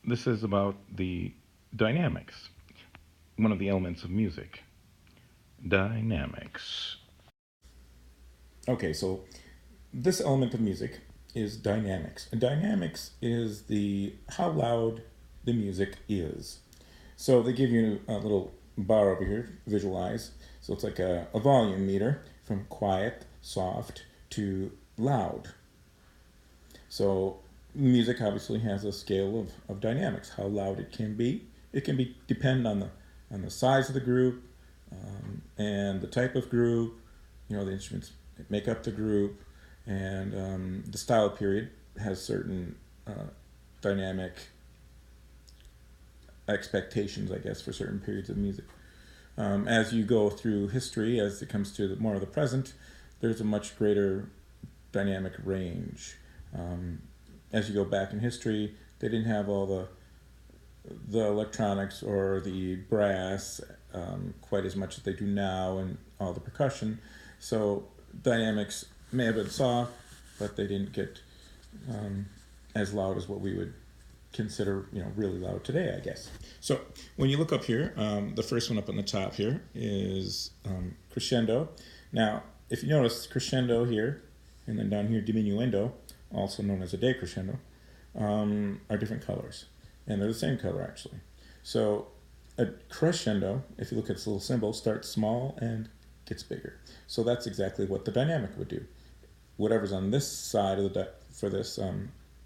This is about the dynamics, one of the elements of music. Dynamics. Okay, so this element of music is dynamics. And dynamics is the how loud the music is. So they give you a little bar over here, visualize. So it's like a volume meter from quiet, soft to loud. So music obviously has a scale of dynamics, how loud it can be. It can be depend on the size of the group and the type of group, the instruments that make up the group, and the style period has certain dynamic expectations, I guess, for certain periods of music. As you go through history, as it comes to more of the present, there's a much greater dynamic range. As you go back in history, they didn't have all the electronics or the brass quite as much as they do now, and all the percussion. So dynamics may have been soft, but they didn't get as loud as what we would consider really loud today, I guess. So when you look up here, the first one up on the top here is crescendo. Now, if you notice, crescendo here, and then down here diminuendo, also known as a decrescendo, are different colors, and they're the same color actually. So a crescendo, if you look at this little symbol, starts small and gets bigger. So that's exactly what the dynamic would do. Whatever's on this side of for this,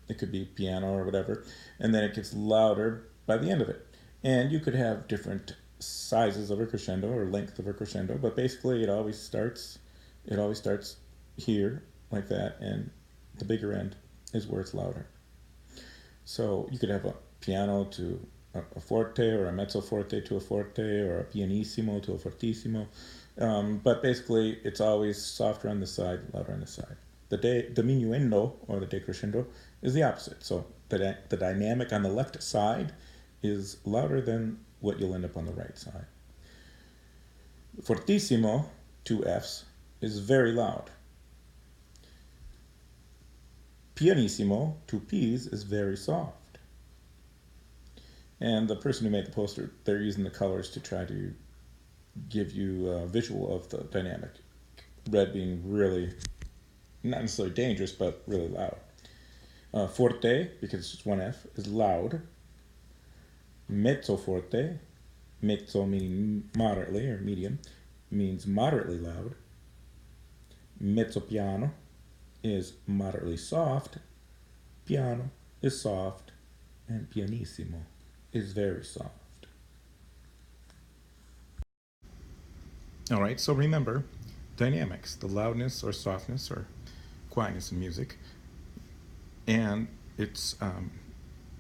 it could be piano or whatever, and then it gets louder by the end of it. And you could have different sizes of a crescendo or length of a crescendo, but basically it always starts here like that, and the bigger end is where it's louder. So you could have a piano to a forte, or a mezzo forte to a forte, or a pianissimo to a fortissimo. But basically, it's always softer on the side, louder on the side. The diminuendo, or the decrescendo, is the opposite. So the dynamic on the left side is louder than what you'll end up on the right side. Fortissimo, two Fs, is very loud. Pianissimo, two Ps, is very soft. And the person who made the poster, they're using the colors to try to give you a visual of the dynamic. Red being really, not necessarily dangerous, but really loud. Forte, because it's just one F, is loud. Mezzo forte, mezzo meaning moderately or medium, means moderately loud. Mezzo piano is moderately soft. Piano is soft. And pianissimo is very soft. All right, so remember, dynamics, the loudness or softness or quietness in music, and it's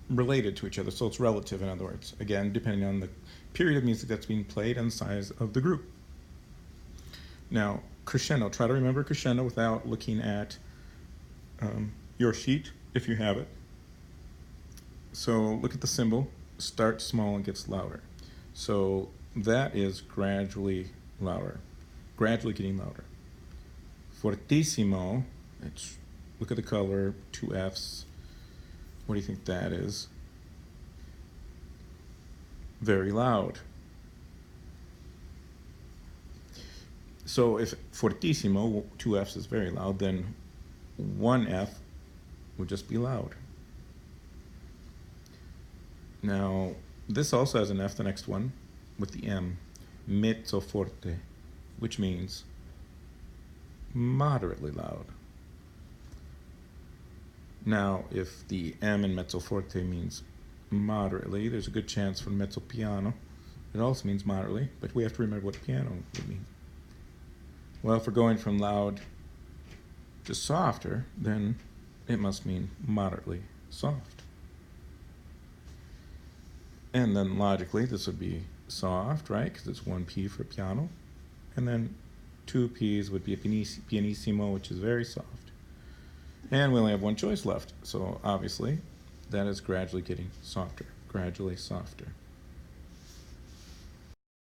related to each other, so it's relative, in other words, again, depending on the period of music that's being played and the size of the group. Now, crescendo, try to remember crescendo without looking at your sheet, if you have it. So look at the symbol, starts small and gets louder. So that is gradually getting louder. Fortissimo, look at the color, two Fs. What do you think that is? Very loud. So if fortissimo, two Fs, is very loud, then one F would just be loud. Now, this also has an F, the next one, with the M, mezzo forte, which means moderately loud. Now, if the M in mezzo forte means moderately, there's a good chance for mezzo piano. It also means moderately, but we have to remember what piano would mean. Well, if we're going from loud to softer, then it must mean moderately soft. And then logically, this would be soft, right? Because it's one P for piano. And then two Ps would be a pianissimo, which is very soft. And we only have one choice left. So obviously, that is gradually getting softer, gradually softer.